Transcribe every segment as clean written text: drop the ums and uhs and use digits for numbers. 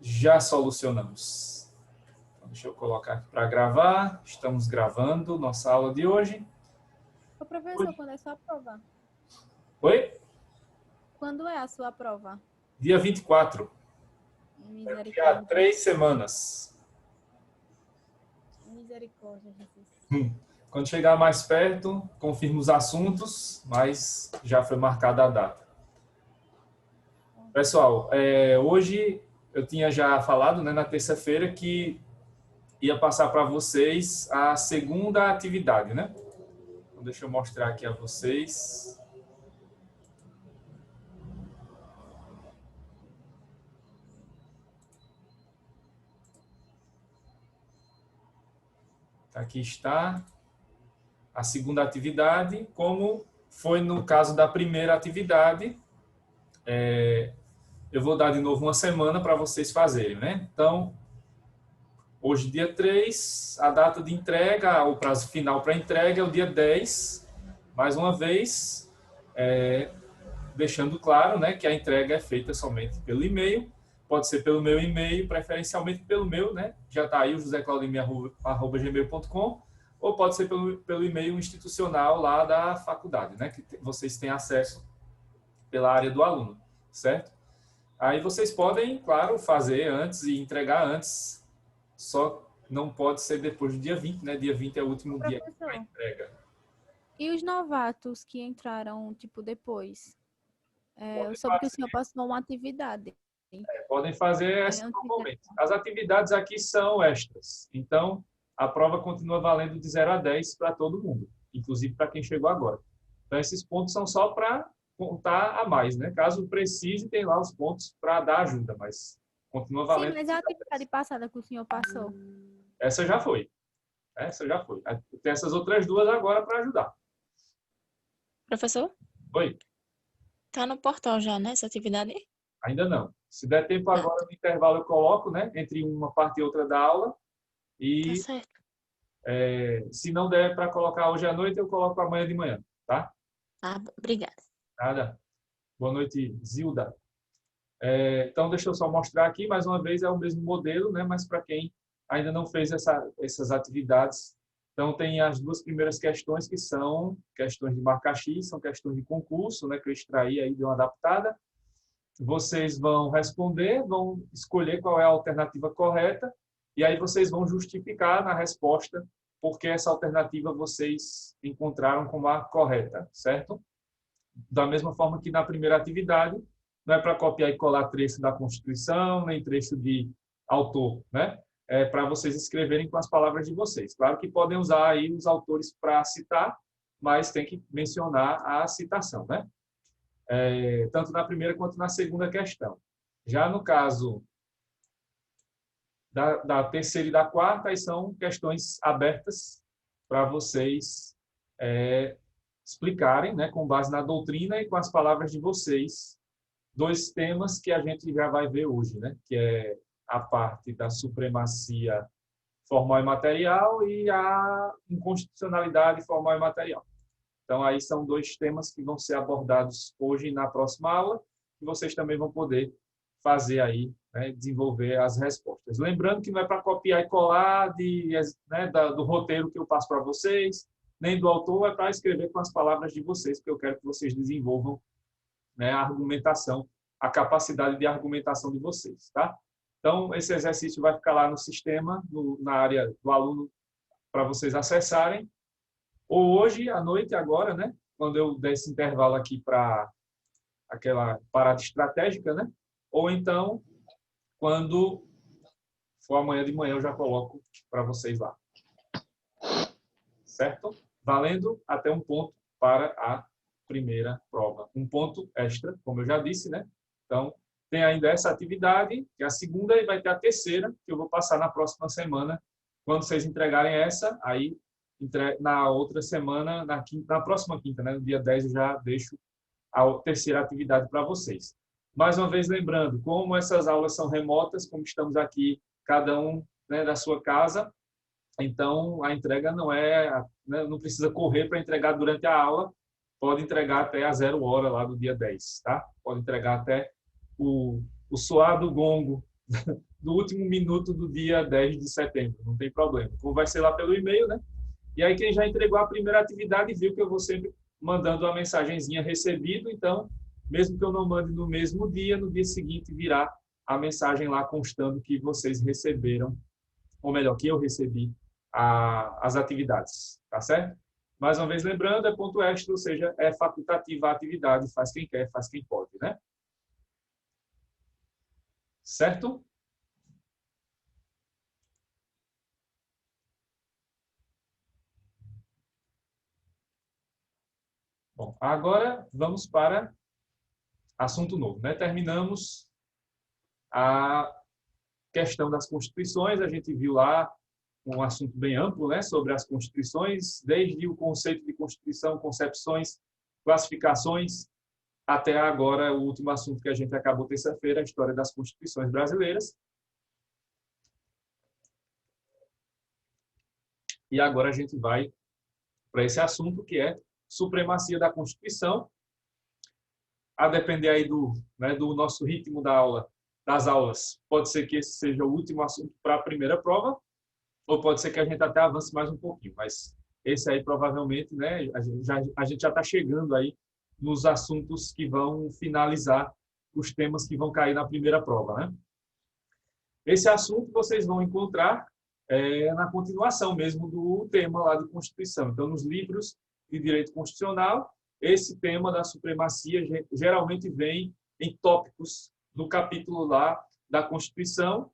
Já solucionamos. Então, deixa eu colocar aqui para gravar. Estamos gravando nossa aula de hoje. Ô, professor, quando é a sua prova? Oi? Quando é a sua prova? Dia 24. Daqui a Misericórdia. 3 semanas. Misericórdia, Jesus. Quando chegar mais perto, confirmo os assuntos, mas já foi marcada a data. Pessoal, hoje eu tinha já falado, né, na terça-feira que ia passar para vocês a segunda atividade, né? Então, deixa eu mostrar aqui a vocês. Aqui está a segunda atividade, como foi no caso da primeira atividade. Eu vou dar de novo uma semana para vocês fazerem, né? Então, hoje, dia 3, a data de entrega, o prazo final para entrega é o dia 10. Mais uma vez, deixando claro, né, que a entrega é feita somente pelo e-mail. Pode ser pelo meu e-mail, preferencialmente pelo meu, né? Já está aí o joseclaudemir@gmail.com, ou pode ser pelo e-mail institucional lá da faculdade, né? Que vocês têm acesso pela área do aluno, certo? Aí vocês podem, claro, fazer antes e entregar antes, só não pode ser depois do dia 20, né? Dia 20 é o último dia para Professor, entrega. e os novatos que entraram, tipo, depois? Eu Podem soube que o senhor passou uma atividade. Podem fazer Aí, essa antes de... normalmente. As atividades aqui são extras, então a prova continua valendo de 0 a 10 para todo mundo, inclusive para quem chegou agora. Então esses pontos são só para contar a mais, né? Caso precise, tem lá os pontos para dar ajuda, mas continua Sim, valendo. mas é a atividade passada que o senhor passou. Essa já foi. Essa já foi. Tem essas outras duas agora para ajudar. Professor, Oi? tá no portal já, né, essa atividade? Ainda não. Se der tempo Ah, agora, no intervalo eu coloco, né? Entre uma parte e outra da aula. tá E certo. se não der para colocar hoje à noite, eu coloco amanhã de manhã, tá? Ah, obrigada. Nada. Boa noite, Zilda. Então, deixa eu só mostrar aqui, mais uma vez, é o mesmo modelo, né? Mas para quem ainda não fez essas atividades, então tem as duas primeiras questões, que são questões de marca X, são questões de concurso, né? Que eu extraí aí de uma adaptada. Vocês vão responder, vão escolher qual é a alternativa correta, e aí vocês vão justificar na resposta porque essa alternativa vocês encontraram como a correta, certo? Da mesma forma que na primeira atividade, não é para copiar e colar trecho da Constituição, nem trecho de autor, né? É para vocês escreverem com as palavras de vocês. Claro que podem usar aí os autores para citar, mas tem que mencionar a citação, né? Tanto na primeira quanto na segunda questão. Já no caso da terceira e da quarta, aí são questões abertas para vocês explicarem, né, com base na doutrina e com as palavras de vocês, dois temas que a gente já vai ver hoje, né, que é a parte da supremacia formal e material e a inconstitucionalidade formal e material. Então, aí são dois temas que vão ser abordados hoje na próxima aula, e vocês também vão poder fazer aí, né, desenvolver as respostas. Lembrando que não é para copiar e colar do roteiro que eu passo para vocês, nem do autor, é para escrever com as palavras de vocês, porque eu quero que vocês desenvolvam, né, a argumentação, a capacidade de argumentação de vocês, tá? Então, esse exercício vai ficar lá no sistema, na área do aluno, para vocês acessarem, ou hoje à noite, agora, né? Quando eu der esse intervalo aqui para aquela parada estratégica, né? Ou então, quando for amanhã de manhã, eu já coloco para vocês lá. Certo? Valendo até um ponto para a primeira prova. Um ponto extra, como eu já disse, né? Então, tem ainda essa atividade, que é a segunda, e vai ter a terceira, que eu vou passar na próxima semana. Quando vocês entregarem essa, aí na outra semana, na próxima quinta, né, no dia 10, eu já deixo a terceira atividade para vocês. Mais uma vez, lembrando, como essas aulas são remotas, como estamos aqui, cada um, né, da sua casa, então a entrega não precisa correr para entregar durante a aula, pode entregar até a 0 hora lá do dia 10, tá? Pode entregar até o soar do gongo no último minuto do dia 10 de setembro, não tem problema. Como vai ser lá pelo e-mail, né? E aí quem já entregou a primeira atividade viu que eu vou sempre mandando uma mensagenzinha recebido, então, mesmo que eu não mande no mesmo dia, no dia seguinte virá a mensagem lá constando que vocês receberam, ou melhor, que eu recebi as atividades, tá certo? Mais uma vez lembrando, é ponto extra, ou seja, é facultativa a atividade, faz quem quer, faz quem pode, né? Certo? Bom, agora vamos para assunto novo, né? Terminamos a questão das constituições, a gente viu lá um assunto bem amplo, né, sobre as constituições, desde o conceito de constituição, concepções, classificações, até agora o último assunto que a gente acabou terça-feira, a história das constituições brasileiras. E agora a gente vai para esse assunto que é supremacia da Constituição. A depender aí do nosso ritmo das aulas, pode ser que esse seja o último assunto para a primeira prova, ou pode ser que a gente até avance mais um pouquinho, mas esse aí provavelmente, né, a gente já está chegando aí nos assuntos que vão finalizar os temas que vão cair na primeira prova, né? Esse assunto vocês vão encontrar na continuação mesmo do tema lá de Constituição. Então, nos livros de Direito Constitucional, esse tema da supremacia geralmente vem em tópicos do capítulo lá da Constituição,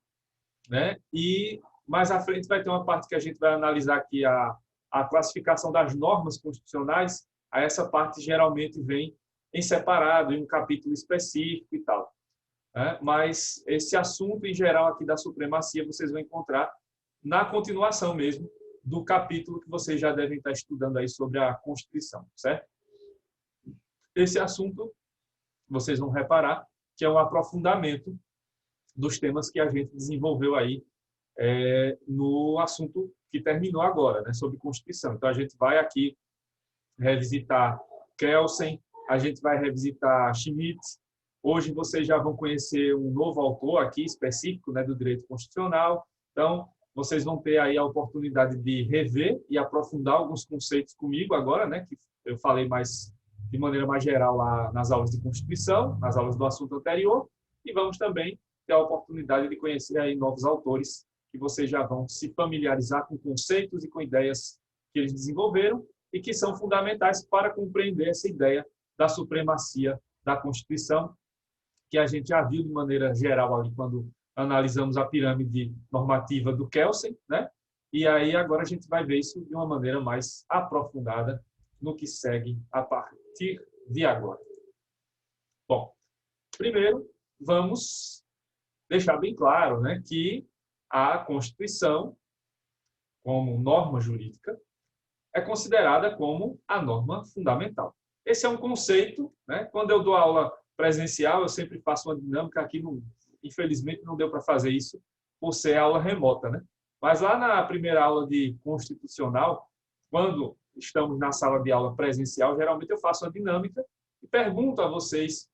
né? E mais à frente vai ter uma parte que a gente vai analisar aqui a classificação das normas constitucionais. Aí essa parte geralmente vem em separado, em um capítulo específico e tal, né? Mas esse assunto em geral aqui da supremacia vocês vão encontrar na continuação mesmo do capítulo que vocês já devem estar estudando aí sobre a Constituição, certo? Esse assunto, vocês vão reparar que é um aprofundamento dos temas que a gente desenvolveu aí no assunto que terminou agora, né, sobre Constituição. Então, a gente vai aqui revisitar Kelsen, a gente vai revisitar Schmitt. Hoje vocês já vão conhecer um novo autor aqui específico, né, do direito constitucional. Então, vocês vão ter aí a oportunidade de rever e aprofundar alguns conceitos comigo agora, né, que eu falei de maneira mais geral lá nas aulas de Constituição, nas aulas do assunto anterior, e vamos também ter a oportunidade de conhecer aí novos autores que vocês já vão se familiarizar com conceitos e com ideias que eles desenvolveram e que são fundamentais para compreender essa ideia da supremacia da Constituição, que a gente já viu de maneira geral ali quando analisamos a pirâmide normativa do Kelsen, né? E aí agora a gente vai ver isso de uma maneira mais aprofundada no que segue a partir de agora. Bom, primeiro vamos deixar bem claro, né, que a Constituição, como norma jurídica, é considerada como a norma fundamental. Esse é um conceito, né? Quando eu dou aula presencial, eu sempre faço uma dinâmica aqui, infelizmente não deu para fazer isso por ser aula remota, né? Mas lá na primeira aula de constitucional, quando estamos na sala de aula presencial, geralmente eu faço uma dinâmica e pergunto a vocês,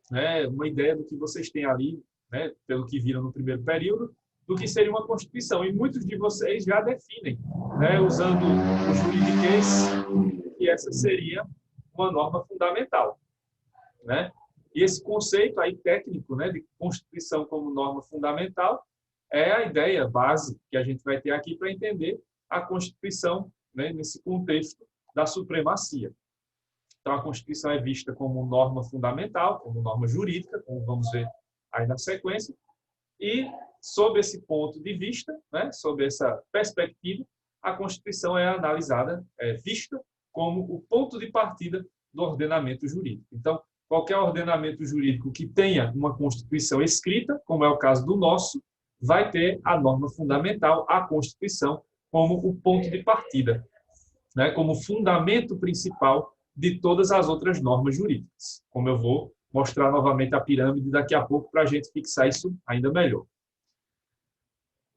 né, uma ideia do que vocês têm ali, né, pelo que viram no primeiro período, do que seria uma Constituição. E muitos de vocês já definem, né, usando o juridiquês, que essa seria uma norma fundamental, né? E esse conceito aí técnico, né, de Constituição como norma fundamental é a ideia base que a gente vai ter aqui para entender a Constituição, né, nesse contexto da supremacia. Então, a Constituição é vista como norma fundamental, como norma jurídica, como vamos ver aí na sequência, e, sob esse ponto de vista, né, sob essa perspectiva, a Constituição é analisada, é vista como o ponto de partida do ordenamento jurídico. Então, qualquer ordenamento jurídico que tenha uma Constituição escrita, como é o caso do nosso, vai ter a norma fundamental, a Constituição, como o ponto de partida, né, como fundamento principal de todas as outras normas jurídicas, como eu vou mostrar novamente a pirâmide daqui a pouco para a gente fixar isso ainda melhor.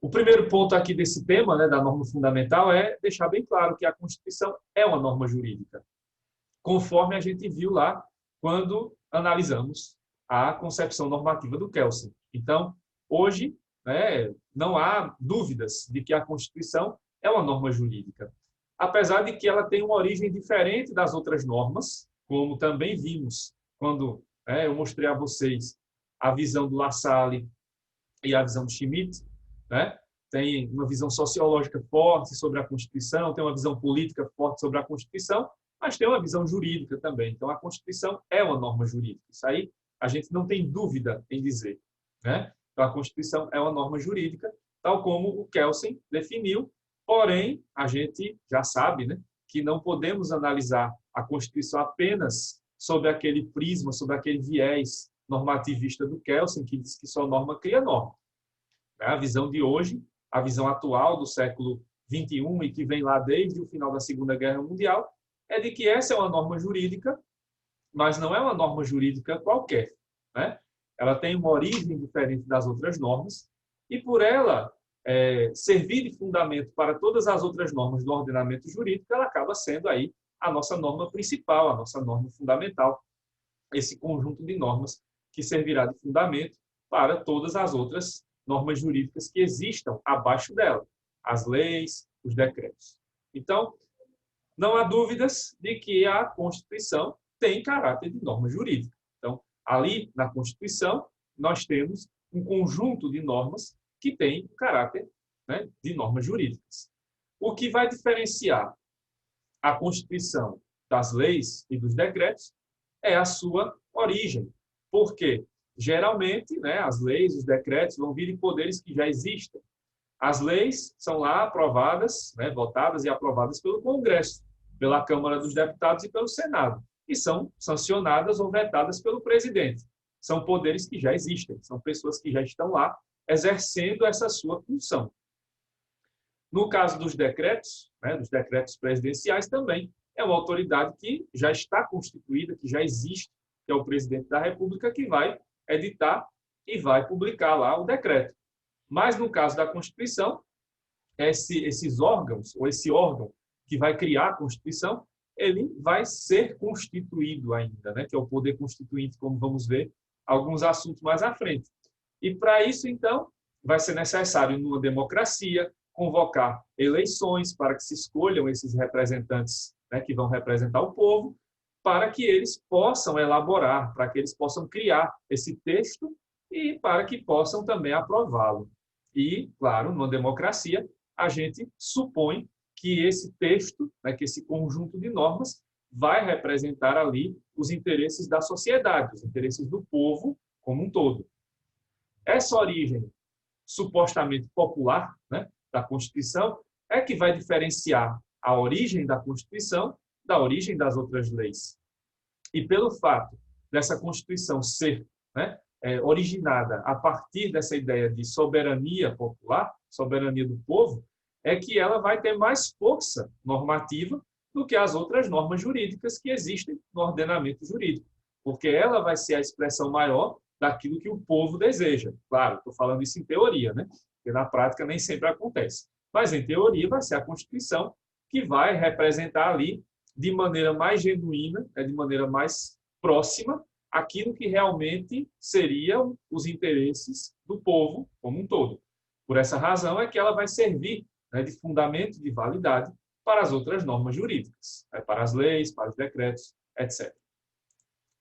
O primeiro ponto aqui desse tema, né, da norma fundamental, é deixar bem claro que a Constituição é uma norma jurídica, conforme a gente viu lá quando analisamos a concepção normativa do Kelsen. Então, hoje, né, não há dúvidas de que a Constituição é uma norma jurídica. Apesar de que ela tem uma origem diferente das outras normas, como também vimos quando eu mostrei a vocês a visão do Lassalle e a visão do Schmitt, né? Tem uma visão sociológica forte sobre a Constituição, tem uma visão política forte sobre a Constituição, mas tem uma visão jurídica também. Então, a Constituição é uma norma jurídica. Isso aí a gente não tem dúvida em dizer, né? Então, a Constituição é uma norma jurídica, tal como o Kelsen definiu, porém, a gente já sabe, né, que não podemos analisar a Constituição apenas sob aquele prisma, sob aquele viés normativista do Kelsen, que diz que só norma cria norma. A visão de hoje, a visão atual do século XXI e que vem lá desde o final da Segunda Guerra Mundial, é de que essa é uma norma jurídica, mas não é uma norma jurídica qualquer, né? Ela tem uma origem diferente das outras normas e, por ela servir de fundamento para todas as outras normas do ordenamento jurídico, ela acaba sendo aí a nossa norma principal, a nossa norma fundamental, esse conjunto de normas que servirá de fundamento para todas as outras normas jurídicas que existam abaixo dela, as leis, os decretos. Então, não há dúvidas de que a Constituição tem caráter de norma jurídica. Então, ali na Constituição, nós temos um conjunto de normas que tem caráter, né, de normas jurídicas. O que vai diferenciar a Constituição das leis e dos decretos é a sua origem. Por quê? Geralmente, né, as leis, os decretos vão vir de poderes que já existem. As leis são lá aprovadas, né, votadas e aprovadas pelo Congresso, pela Câmara dos Deputados e pelo Senado, e são sancionadas ou vetadas pelo presidente. São poderes que já existem, são pessoas que já estão lá exercendo essa sua função. No caso dos decretos, né, dos decretos presidenciais também, é uma autoridade que já está constituída, que já existe, que é o presidente da República, que vai editar e vai publicar lá o decreto. Mas, no caso da Constituição, esses órgãos, ou esse órgão que vai criar a Constituição, ele vai ser constituído ainda, né? Que é o poder constituinte, como vamos ver alguns assuntos mais à frente. E, para isso, então, vai ser necessário, numa democracia, convocar eleições para que se escolham esses representantes, né, que vão representar o povo, para que eles possam elaborar, para que eles possam criar esse texto e para que possam também aprová-lo. E, claro, numa democracia, a gente supõe que esse texto, né, que esse conjunto de normas, vai representar ali os interesses da sociedade, os interesses do povo como um todo. Essa origem supostamente popular, né, da Constituição é que vai diferenciar a origem da Constituição da origem das outras leis. E pelo fato dessa Constituição ser, né, originada a partir dessa ideia de soberania popular, soberania do povo, é que ela vai ter mais força normativa do que as outras normas jurídicas que existem no ordenamento jurídico, porque ela vai ser a expressão maior daquilo que o povo deseja. Claro, estou falando isso em teoria, né? Porque na prática nem sempre acontece. Mas, em teoria, vai ser a Constituição que vai representar ali, de maneira mais genuína, de maneira mais próxima, aquilo que realmente seriam os interesses do povo como um todo. Por essa razão é que ela vai servir, né, de fundamento de validade para as outras normas jurídicas, né, para as leis, para os decretos, etc.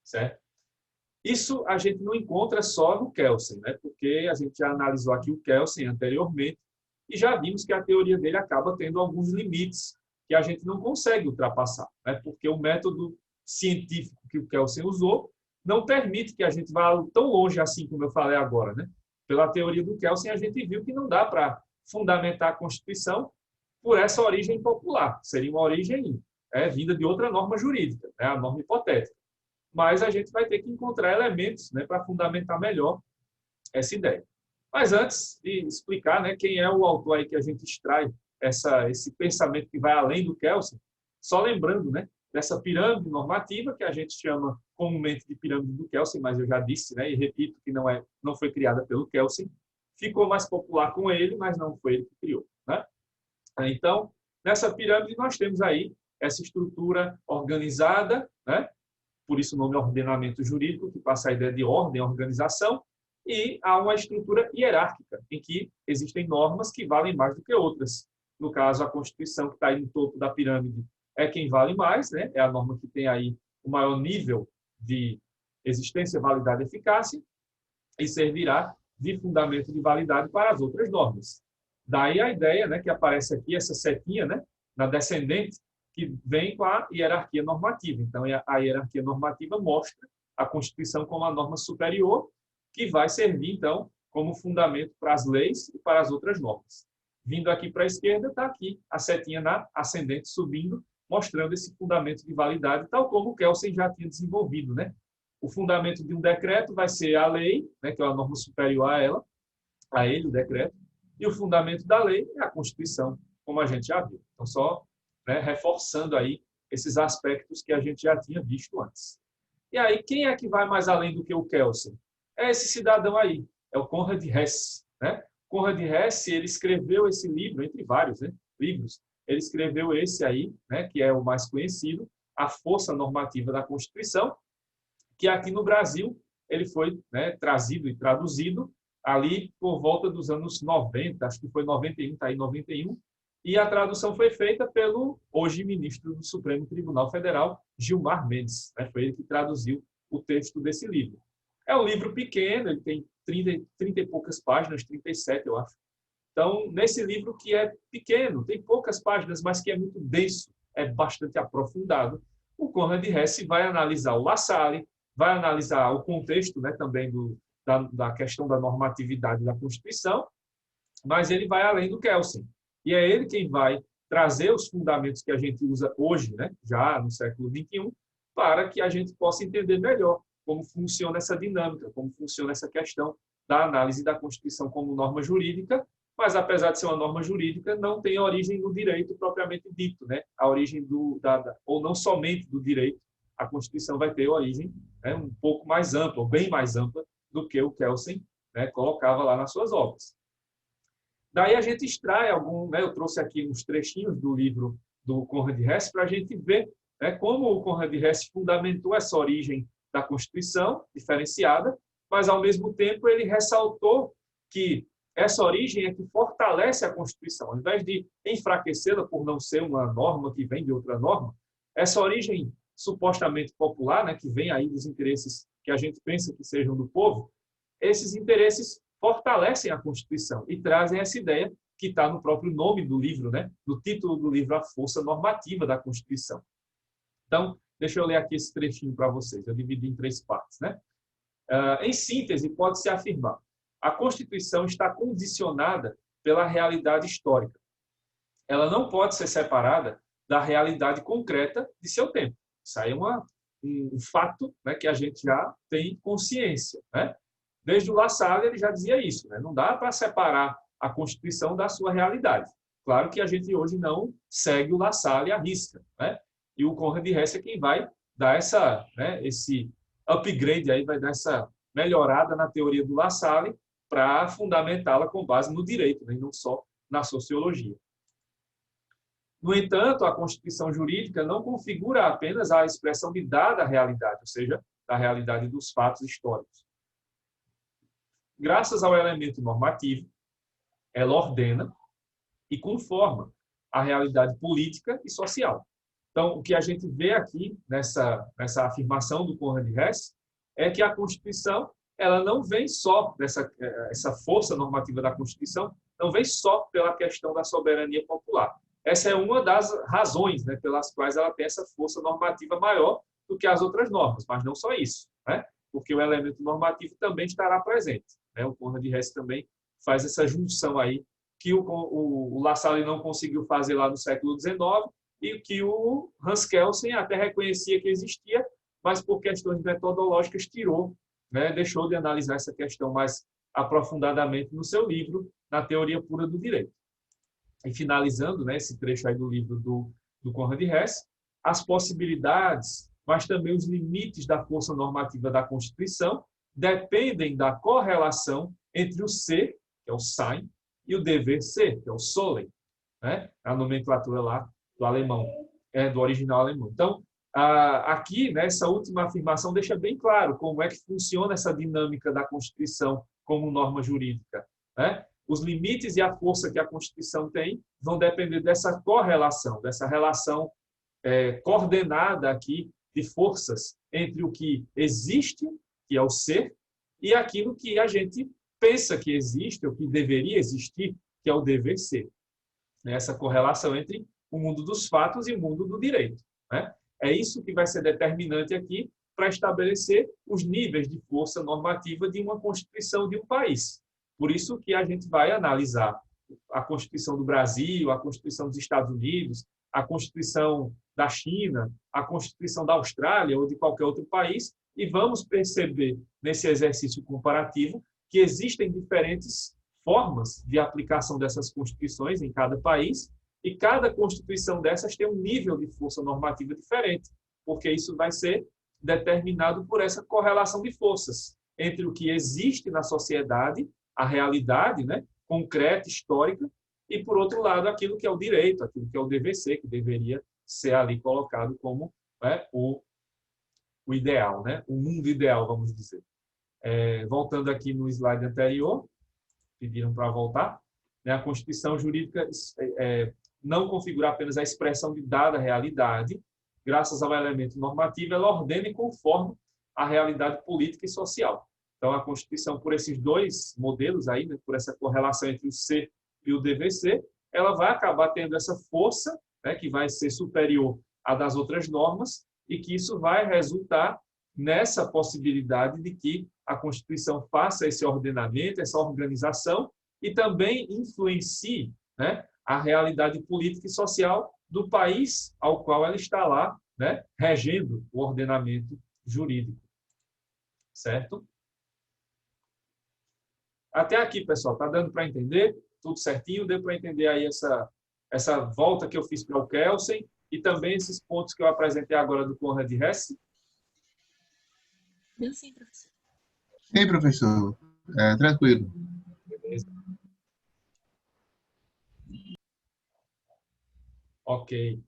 Certo? Isso a gente não encontra só no Kelsen, né? Porque a gente já analisou aqui o Kelsen anteriormente e já vimos que a teoria dele acaba tendo alguns limites que a gente não consegue ultrapassar, né? Porque o método científico que o Kelsen usou não permite que a gente vá tão longe assim como eu falei agora, né? Pela teoria do Kelsen, a gente viu que não dá para fundamentar a Constituição por essa origem popular. Seria uma origem vinda de outra norma jurídica, né? A norma hipotética. Mas a gente vai ter que encontrar elementos, né, para fundamentar melhor essa ideia. Mas antes de explicar, né, quem é o autor aí que a gente extrai esse pensamento que vai além do Kelsen, só lembrando, né, dessa pirâmide normativa que a gente chama comumente de pirâmide do Kelsen, mas eu já disse, né, e repito que não foi criada pelo Kelsen, ficou mais popular com ele, mas não foi ele que criou, né? Então, nessa pirâmide nós temos aí essa estrutura organizada, né? Por isso o nome ordenamento jurídico, que passa a ideia de ordem, organização, e há uma estrutura hierárquica, em que existem normas que valem mais do que outras. No caso, a Constituição, que está aí no topo da pirâmide, é quem vale mais, né? É a norma que tem aí o maior nível de existência, validade e eficácia, e servirá de fundamento de validade para as outras normas. Daí a ideia, né, que aparece aqui, essa setinha, né, na descendente, que vem com a hierarquia normativa. Então, a hierarquia normativa mostra a Constituição como a norma superior, que vai servir, então, como fundamento para as leis e para as outras normas. Vindo aqui para a esquerda, está aqui a setinha na ascendente subindo, mostrando esse fundamento de validade, tal como o Kelsen já tinha desenvolvido, né? O fundamento de um decreto vai ser a lei, né, que é a norma superior a ele, o decreto, e o fundamento da lei é a Constituição, como a gente já viu. Então, só, né, reforçando aí esses aspectos que a gente já tinha visto antes. E aí, quem é que vai mais além do que o Kelsen? É esse cidadão aí, é o Konrad Hess, né? Konrad Hess, ele escreveu esse livro, entre vários, né, livros, ele escreveu esse aí, né, que é o mais conhecido, A Força Normativa da Constituição, que aqui no Brasil ele foi, né, trazido e traduzido ali por volta dos anos 90, acho que foi 91, está aí 91, e a tradução foi feita pelo hoje ministro do Supremo Tribunal Federal, Gilmar Mendes, né? Foi ele que traduziu o texto desse livro. É um livro pequeno, ele tem 30 e poucas páginas, 37, eu acho. Então, nesse livro que é pequeno, tem poucas páginas, mas que é muito denso, é bastante aprofundado, o Konrad Hess vai analisar o La Salle, vai analisar o contexto, né, também da questão da normatividade da Constituição, mas ele vai além do Kelsen. E é ele quem vai trazer os fundamentos que a gente usa hoje, né, já no século XXI, para que a gente possa entender melhor como funciona essa dinâmica, como funciona essa questão da análise da Constituição como norma jurídica, mas, apesar de ser uma norma jurídica, não tem origem no direito propriamente dito, né? A origem ou não somente do direito, a Constituição vai ter origem, né, um pouco mais ampla, ou bem mais ampla, do que o Kelsen, né, colocava lá nas suas obras. Daí a gente extrai né, eu trouxe aqui uns trechinhos do livro do Konrad Hess para a gente ver, né, como o Konrad Hess fundamentou essa origem da Constituição diferenciada, mas, ao mesmo tempo, ele ressaltou que essa origem é que fortalece a Constituição. Ao invés de enfraquecê-la por não ser uma norma que vem de outra norma, essa origem supostamente popular, né, que vem aí dos interesses que a gente pensa que sejam do povo, esses interesses fortalecem a Constituição e trazem essa ideia que está no próprio nome do livro, né, no título do livro, A Força Normativa da Constituição. Então, deixa eu ler aqui esse trechinho para vocês. Eu dividi em 3 partes, né? Em síntese, pode-se afirmar: a Constituição está condicionada pela realidade histórica. Ela não pode ser separada da realidade concreta de seu tempo. Isso aí é um fato, né, que a gente já tem consciência, né? Desde o La Salle ele já dizia isso, né? Não dá para separar a Constituição da sua realidade. Claro que a gente hoje não segue o La Salle à risca, né? E o Konrad Hess é quem vai dar esse upgrade, aí, vai dar essa melhorada na teoria do La Salle para fundamentá-la com base no direito, né, e não só na sociologia. No entanto, a Constituição jurídica não configura apenas a expressão de dada realidade, ou seja, da realidade dos fatos históricos. Graças ao elemento normativo, ela ordena e conforma a realidade política e social. Então, o que a gente vê aqui nessa afirmação do Konrad Hess é que a Constituição ela não vem só essa força normativa da Constituição, não vem só pela questão da soberania popular. Essa é uma das razões, né, pelas quais ela tem essa força normativa maior do que as outras normas, mas não só isso, né? Porque o elemento normativo também estará presente, né? O Konrad Hess também faz essa junção aí que o La Salle não conseguiu fazer lá no século XIX e que o Hans Kelsen até reconhecia que existia, mas por questões metodológicas tirou, né? Deixou de analisar essa questão mais aprofundadamente no seu livro, Na Teoria Pura do Direito. E finalizando, né, esse trecho aí do livro do Konrad Hess, as possibilidades, mas também os limites da força normativa da Constituição dependem da correlação entre o ser, que é o sein, e o dever ser, que é o sollen, né? A nomenclatura lá do alemão, do original alemão. Então, aqui, nessa última afirmação, deixa bem claro como é que funciona essa dinâmica da Constituição como norma jurídica, né? Os limites e a força que a Constituição tem vão depender dessa correlação, dessa relação coordenada aqui de forças entre o que existe, que é o ser, e aquilo que a gente pensa que existe, ou que deveria existir, que é o dever ser. Essa correlação entre o mundo dos fatos e o mundo do direito, né? É isso que vai ser determinante aqui para estabelecer os níveis de força normativa de uma Constituição de um país. Por isso que a gente vai analisar a Constituição do Brasil, a Constituição dos Estados Unidos, a Constituição da China, a Constituição da Austrália ou de qualquer outro país, e vamos perceber nesse exercício comparativo que existem diferentes formas de aplicação dessas constituições em cada país, e cada constituição dessas tem um nível de força normativa diferente, porque isso vai ser determinado por essa correlação de forças entre o que existe na sociedade, a realidade, né, concreta, histórica, e, por outro lado, aquilo que é o direito, aquilo que é o dever ser, que deveria ser ali colocado como, né, o ideal, né, o mundo ideal, vamos dizer. Voltando aqui no slide anterior, pediram para voltar, né, a Constituição jurídica não configura apenas a expressão de dada realidade, graças ao elemento normativo, ela ordena e conforma a realidade política e social. Então, a Constituição, por esses dois modelos aí, né, por essa correlação entre o ser e o dever ser, ela vai acabar tendo essa força, né, que vai ser superior à das outras normas, e que isso vai resultar nessa possibilidade de que a Constituição faça esse ordenamento, essa organização, e também influencie, né, a realidade política e social do país ao qual ela está lá, né, regendo o ordenamento jurídico. Certo? Até aqui, pessoal, está dando para entender? Tudo certinho? Deu para entender aí essa volta que eu fiz para o Kelsen e também esses pontos que eu apresentei agora do Conrad Hesse? Sim, professor. Sim, professor. Tranquilo. Beleza. Ok.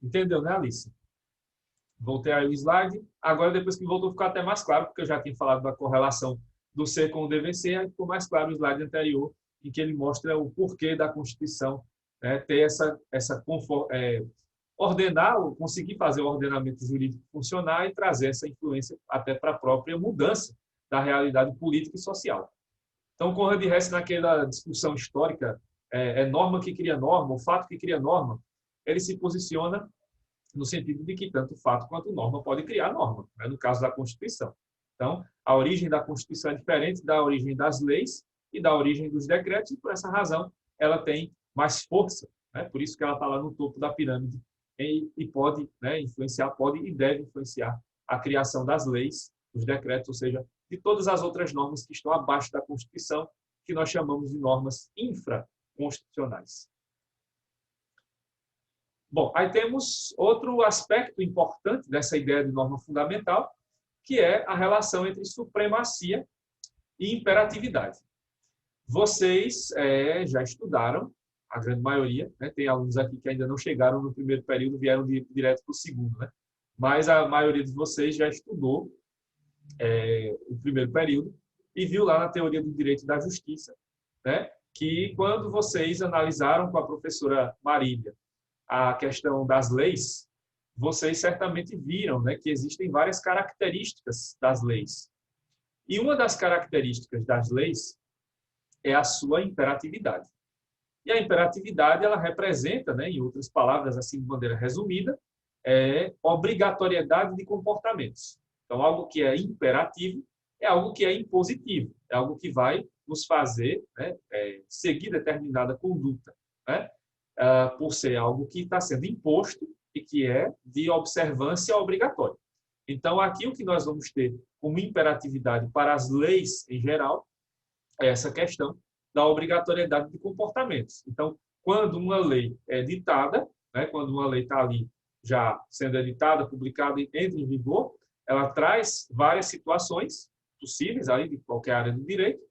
Entendeu, né, Alice? Voltei aí o slide. Agora, depois que voltou, ficou até mais claro, porque eu já tinha falado da correlação do ser com o dever ser, aí ficou mais claro o slide anterior, em que ele mostra o porquê da Constituição, né, ter ordenar, ou conseguir fazer o ordenamento jurídico funcionar e trazer essa influência até para a própria mudança da realidade política e social. Então, Conrad Hesse, naquela discussão histórica, norma que cria norma, o fato que cria norma, ele se posiciona no sentido de que tanto fato quanto norma pode criar norma, né, no caso da Constituição. Então, a origem da Constituição é diferente da origem das leis e da origem dos decretos, e por essa razão ela tem mais força, né? Por isso que ela está lá no topo da pirâmide e pode, né, influenciar, pode e deve influenciar a criação das leis, dos decretos, ou seja, de todas as outras normas que estão abaixo da Constituição, que nós chamamos de normas infraconstitucionais. Bom, aí temos outro aspecto importante dessa ideia de norma fundamental, que é a relação entre supremacia e imperatividade. Vocês já estudaram, a grande maioria, né? Tem alunos aqui que ainda não chegaram no primeiro período, vieram direto para o segundo, né? Mas a maioria de vocês já estudou o primeiro período e viu lá na teoria do direito e da justiça, né, que quando vocês analisaram com a professora Marília a questão das leis, vocês certamente viram, né, que existem várias características das leis. E uma das características das leis é a sua imperatividade. E a imperatividade, ela representa, né, em outras palavras, assim de maneira resumida, obrigatoriedade de comportamentos. Então, algo que é imperativo é algo que é impositivo, é algo que vai nos fazer, né, seguir determinada conduta, né, por ser algo que está sendo imposto e que é de observância obrigatória. Então, aqui o que nós vamos ter como imperatividade para as leis em geral é essa questão da obrigatoriedade de comportamentos. Então, quando uma lei é ditada, né, quando uma lei está ali já sendo editada, publicada e entra em vigor, ela traz várias situações possíveis aí de qualquer área do direito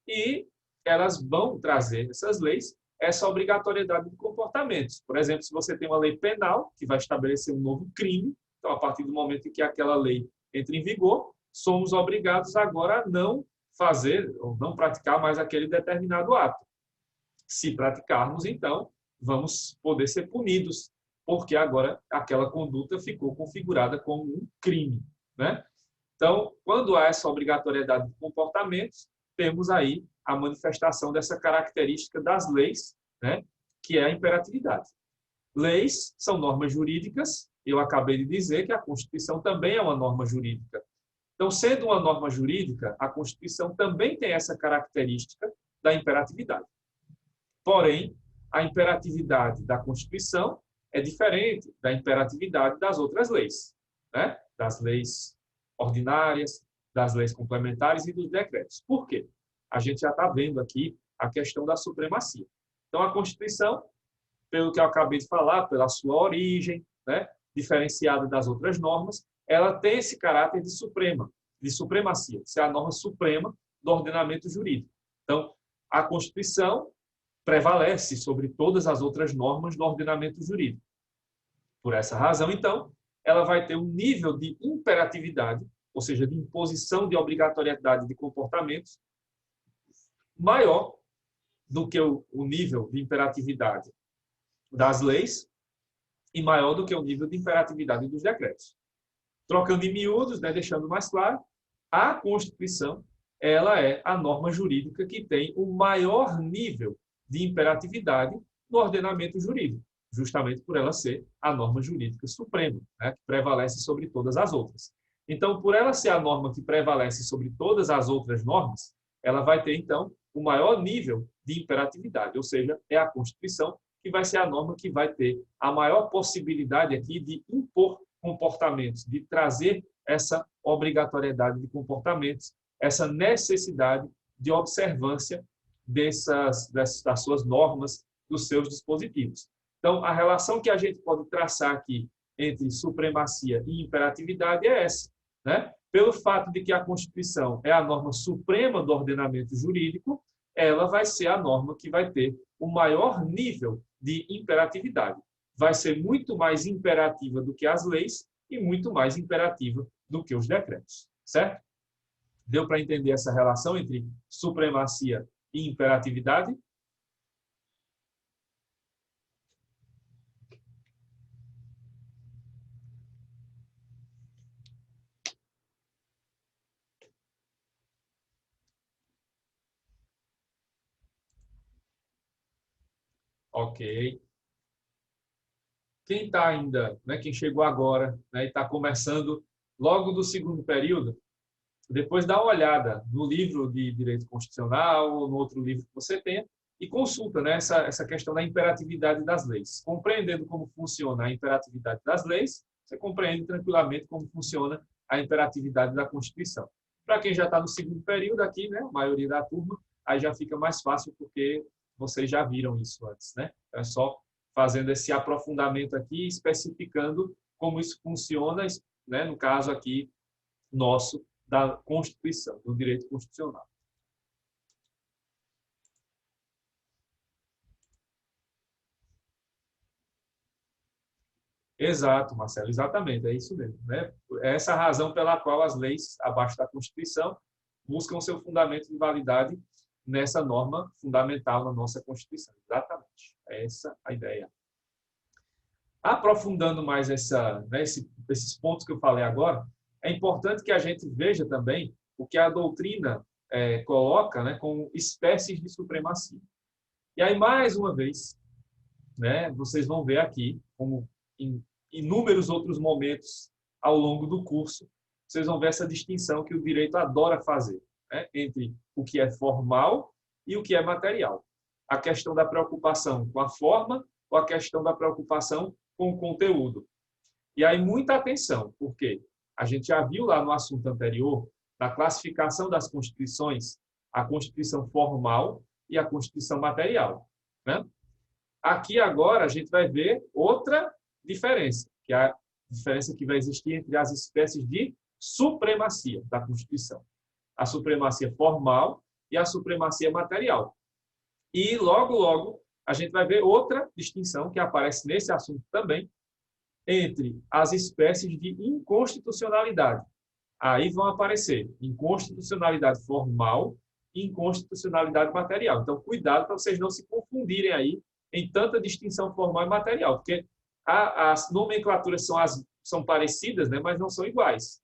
e elas vão trazer, essas leis, essa obrigatoriedade de comportamentos. Por exemplo, se você tem uma lei penal que vai estabelecer um novo crime, então, a partir do momento em que aquela lei entra em vigor, somos obrigados agora a não fazer ou não praticar mais aquele determinado ato. Se praticarmos, então, vamos poder ser punidos, porque agora aquela conduta ficou configurada como um crime, né? Então, quando há essa obrigatoriedade de comportamentos, temos aí a manifestação dessa característica das leis, né? Que é a imperatividade. Leis são normas jurídicas, eu acabei de dizer que a Constituição também é uma norma jurídica. Então, sendo uma norma jurídica, a Constituição também tem essa característica da imperatividade. Porém, a imperatividade da Constituição é diferente da imperatividade das outras leis, né? Das leis ordinárias, das leis complementares e dos decretos. Por quê? A gente já está vendo aqui a questão da supremacia. Então, a Constituição, pelo que eu acabei de falar, pela sua origem, né, diferenciada das outras normas, ela tem esse caráter de supremacia, de ser a norma suprema do ordenamento jurídico. Então, a Constituição prevalece sobre todas as outras normas do ordenamento jurídico. Por essa razão, então, ela vai ter um nível de imperatividade, ou seja, de imposição de obrigatoriedade de comportamentos, maior do que o nível de imperatividade das leis e maior do que o nível de imperatividade dos decretos. Trocando em miúdos, né, deixando mais claro, a Constituição ela é a norma jurídica que tem o maior nível de imperatividade no ordenamento jurídico, justamente por ela ser a norma jurídica suprema, né, que prevalece sobre todas as outras. Então, por ela ser a norma que prevalece sobre todas as outras normas, ela vai ter, então, o maior nível de imperatividade, ou seja, é a Constituição que vai ser a norma que vai ter a maior possibilidade aqui de impor comportamentos, de trazer essa obrigatoriedade de comportamentos, essa necessidade de observância das suas normas, dos seus dispositivos. Então, a relação que a gente pode traçar aqui entre supremacia e imperatividade é essa, né? Pelo fato de que a Constituição é a norma suprema do ordenamento jurídico, ela vai ser a norma que vai ter o maior nível de imperatividade. Vai ser muito mais imperativa do que as leis e muito mais imperativa do que os decretos, certo? Deu para entender essa relação entre supremacia e imperatividade? Ok. Quem está ainda, né, quem chegou agora, né, e está começando logo do segundo período, depois dá uma olhada no livro de Direito Constitucional ou no outro livro que você tenha e consulta, né, essa questão da imperatividade das leis. Compreendendo como funciona a imperatividade das leis, você compreende tranquilamente como funciona a imperatividade da Constituição. Para quem já está no segundo período aqui, né, a maioria da turma, aí já fica mais fácil porque vocês já viram isso antes, né? É só fazendo esse aprofundamento aqui, especificando como isso funciona, né, no caso aqui nosso, da Constituição, do direito constitucional. Exato, Marcelo, exatamente, é isso mesmo, né? É essa a razão pela qual as leis abaixo da Constituição buscam seu fundamento de validade nessa norma fundamental na nossa Constituição. Exatamente, é essa a ideia. Aprofundando mais esses pontos que eu falei agora, é importante que a gente veja também o que a doutrina coloca, né, como espécies de supremacia. E aí, mais uma vez, né, vocês vão ver aqui, como em inúmeros outros momentos ao longo do curso, vocês vão ver essa distinção que o direito adora fazer, né, entre o que é formal e o que é material. A questão da preocupação com a forma ou a questão da preocupação com o conteúdo. E aí, muita atenção, porque a gente já viu lá no assunto anterior, na classificação das constituições, a Constituição formal e a Constituição material, né? Aqui agora a gente vai ver outra diferença, que é a diferença que vai existir entre as espécies de supremacia da Constituição. A supremacia formal e a supremacia material. E logo, logo, a gente vai ver outra distinção que aparece nesse assunto também, entre as espécies de inconstitucionalidade. aí vão aparecer inconstitucionalidade formal e inconstitucionalidade material. Então, cuidado para vocês não se confundirem aí em tanta distinção formal e material, porque as nomenclaturas são parecidas, né, mas não são iguais.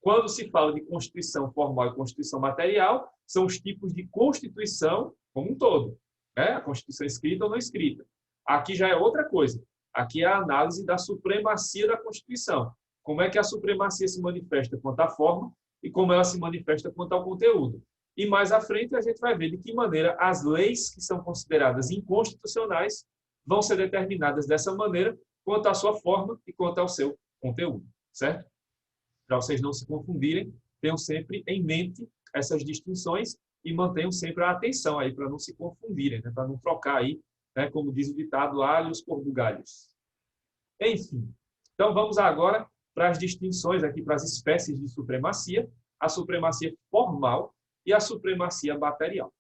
Quando se fala de Constituição formal e Constituição material, são os tipos de Constituição como um todo, né? A Constituição escrita ou não escrita. Aqui já é outra coisa. Aqui é a análise da supremacia da Constituição. Como é que a supremacia se manifesta quanto à forma e como ela se manifesta quanto ao conteúdo. E mais à frente a gente vai ver de que maneira as leis que são consideradas inconstitucionais vão ser determinadas dessa maneira quanto à sua forma e quanto ao seu conteúdo, certo? Para vocês não se confundirem, tenham sempre em mente essas distinções e mantenham sempre a atenção aí para não se confundirem, né? Para não trocar aí, né? Como diz o ditado, alhos por bugalhos. Enfim, então vamos agora para as distinções aqui, para as espécies de supremacia, a supremacia formal e a supremacia material.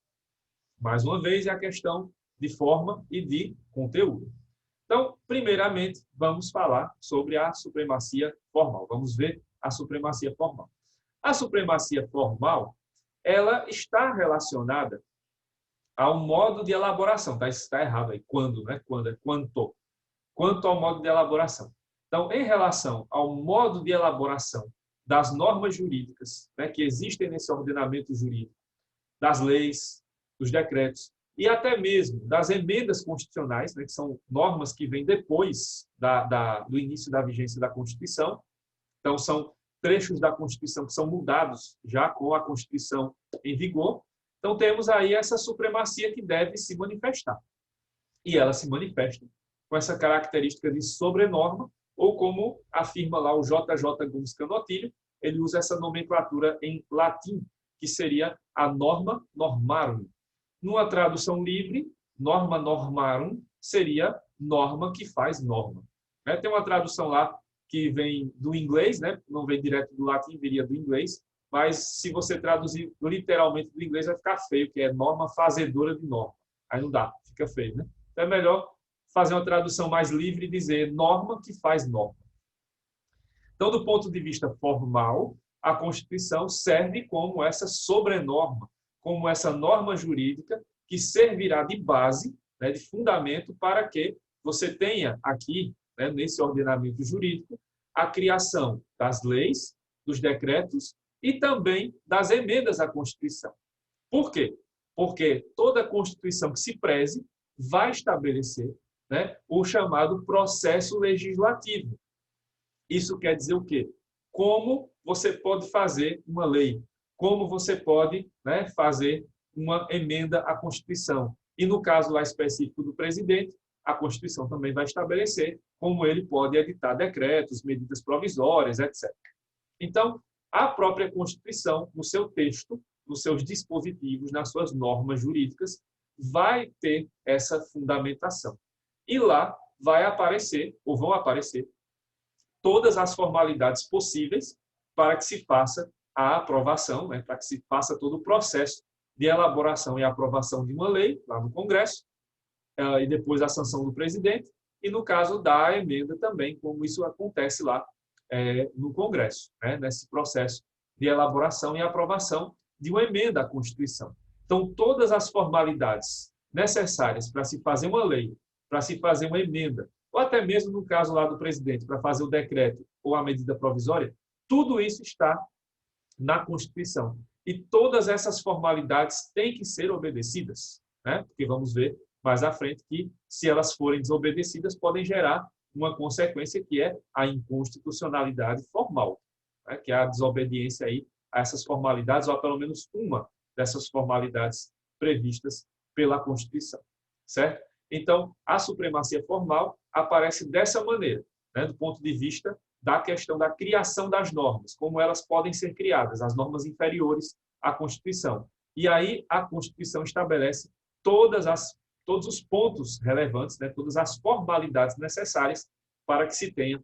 Mais uma vez, é a questão de forma e de conteúdo. Então, primeiramente, vamos falar sobre a supremacia formal. Vamos ver a supremacia formal. A supremacia formal, ela está relacionada ao modo de elaboração. Tá? Isso está errado aí. Quando, né? Quando é quanto. Quanto ao modo de elaboração. Então, em relação ao modo de elaboração das normas jurídicas, né, que existem nesse ordenamento jurídico, das leis, dos decretos, e até mesmo das emendas constitucionais, né, que são normas que vêm depois do início da vigência da Constituição. Então, são trechos da Constituição que são mudados já com a Constituição em vigor. Então, temos aí essa supremacia que deve se manifestar. E ela se manifesta com essa característica de sobrenorma, ou como afirma lá o J.J. Gomes Canotilho, ele usa essa nomenclatura em latim, que seria a norma normarum. Numa tradução livre, norma normarum seria norma que faz norma. Tem uma tradução lá que vem do inglês, né? Não vem direto do latim, viria do inglês, mas se você traduzir literalmente do inglês vai ficar feio, que é norma fazedora de norma. Aí não dá, fica feio, né? Então é melhor fazer uma tradução mais livre e dizer norma que faz norma. Então, do ponto de vista formal, a Constituição serve como essa sobrenorma, como essa norma jurídica que servirá de base, né, de fundamento para que você tenha aqui, né, nesse ordenamento jurídico, a criação das leis, dos decretos e também das emendas à Constituição. Por quê? Porque toda Constituição que se preze vai estabelecer, né, o chamado processo legislativo. Isso quer dizer o quê? Como você pode fazer uma lei, como você pode, né, fazer uma emenda à Constituição. E no caso lá específico do presidente, a Constituição também vai estabelecer como ele pode editar decretos, medidas provisórias, etc. Então, a própria Constituição, no seu texto, nos seus dispositivos, nas suas normas jurídicas, vai ter essa fundamentação. E lá vai aparecer, ou vão aparecer, todas as formalidades possíveis para que se faça a aprovação, né, para que se faça todo o processo de elaboração e aprovação de uma lei, lá no Congresso, e depois a sanção do presidente, e no caso da emenda também, como isso acontece lá no Congresso, né, nesse processo de elaboração e aprovação de uma emenda à Constituição. Então, todas as formalidades necessárias para se fazer uma lei, para se fazer uma emenda, ou até mesmo no caso lá do presidente, para fazer o decreto ou a medida provisória, tudo isso está na Constituição. E todas essas formalidades têm que ser obedecidas, né? Porque vamos ver mais à frente que, se elas forem desobedecidas, podem gerar uma consequência que é a inconstitucionalidade formal, né? Que é a desobediência aí a essas formalidades, ou a pelo menos uma dessas formalidades previstas pela Constituição, certo? Então, a supremacia formal aparece dessa maneira, né, do ponto de vista da questão da criação das normas, como elas podem ser criadas, as normas inferiores à Constituição. E aí a Constituição estabelece todos os pontos relevantes, né, todas as formalidades necessárias para que se tenha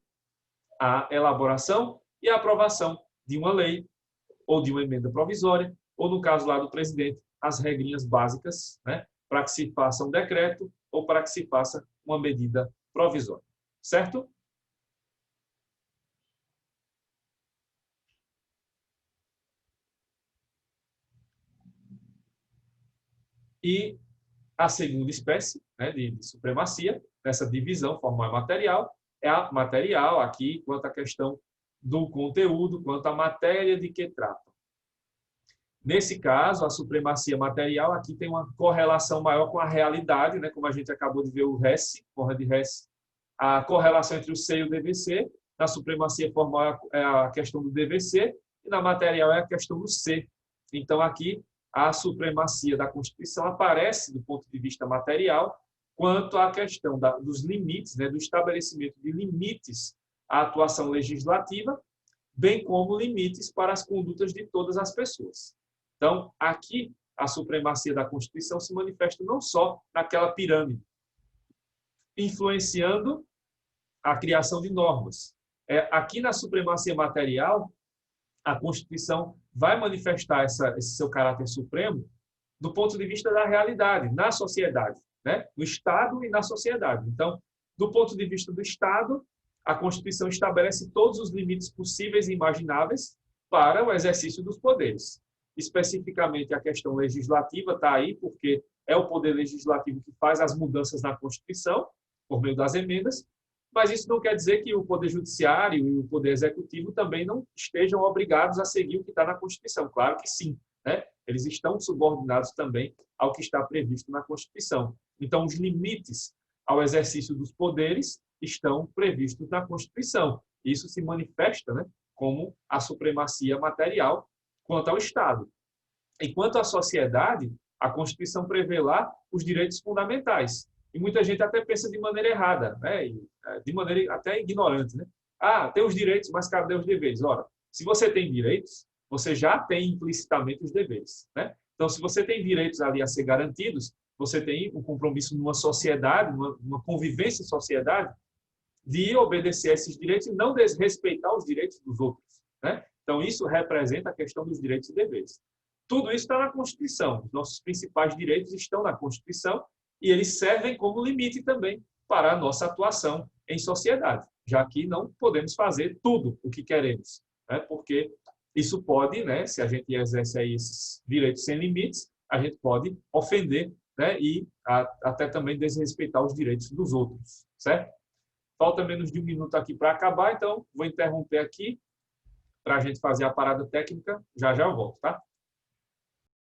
a elaboração e a aprovação de uma lei ou de uma emenda provisória, ou no caso lá do presidente, as regrinhas básicas, né, para que se faça um decreto ou para que se faça uma medida provisória. Certo? E a segunda espécie, né, de supremacia, nessa divisão formal e material, é a material, aqui, quanto à questão do conteúdo, quanto à matéria de que trata. Nesse caso, a supremacia material aqui tem uma correlação maior com a realidade, né? Como a gente acabou de ver o Hesse, Conrad Hesse, a correlação entre o C e o DVC. Na supremacia formal é a questão do DVC e na material é a questão do C. Então, aqui, a supremacia da Constituição aparece do ponto de vista material quanto à questão dos limites, né? Do estabelecimento de limites à atuação legislativa, bem como limites para as condutas de todas as pessoas. Então, aqui, a supremacia da Constituição se manifesta não só naquela pirâmide, influenciando a criação de normas. Aqui na supremacia material, a Constituição vai manifestar esse seu caráter supremo do ponto de vista da realidade, na sociedade, né? No Estado e na sociedade. Então, do ponto de vista do Estado, a Constituição estabelece todos os limites possíveis e imagináveis para o exercício dos poderes. Especificamente, a questão legislativa está aí, porque é o poder legislativo que faz as mudanças na Constituição, por meio das emendas, mas isso não quer dizer que o Poder Judiciário e o Poder Executivo também não estejam obrigados a seguir o que está na Constituição. Claro que sim, né? Eles estão subordinados também ao que está previsto na Constituição. Então, os limites ao exercício dos poderes estão previstos na Constituição. Isso se manifesta, né, como a supremacia material quanto ao Estado. E quanto à sociedade, a Constituição prevê lá os direitos fundamentais. E muita gente até pensa de maneira errada, né? De maneira até ignorante, né? Ah, tem os direitos, mas cadê os deveres? Ora, se você tem direitos, você já tem implicitamente os deveres, né? Então, se você tem direitos ali a ser garantidos, você tem um compromisso numa sociedade, uma convivência em sociedade, de obedecer a esses direitos e não desrespeitar os direitos dos outros, né? Então, isso representa a questão dos direitos e deveres. Tudo isso está na Constituição. Os nossos principais direitos estão na Constituição e eles servem como limite também para a nossa atuação em sociedade, já que não podemos fazer tudo o que queremos, né? Porque isso pode, né, se a gente exerce aí esses direitos sem limites, a gente pode ofender, né, e até também desrespeitar os direitos dos outros, certo? Falta menos de 1 minuto aqui para acabar, então vou interromper aqui para a gente fazer a parada técnica. Já já eu volto, tá?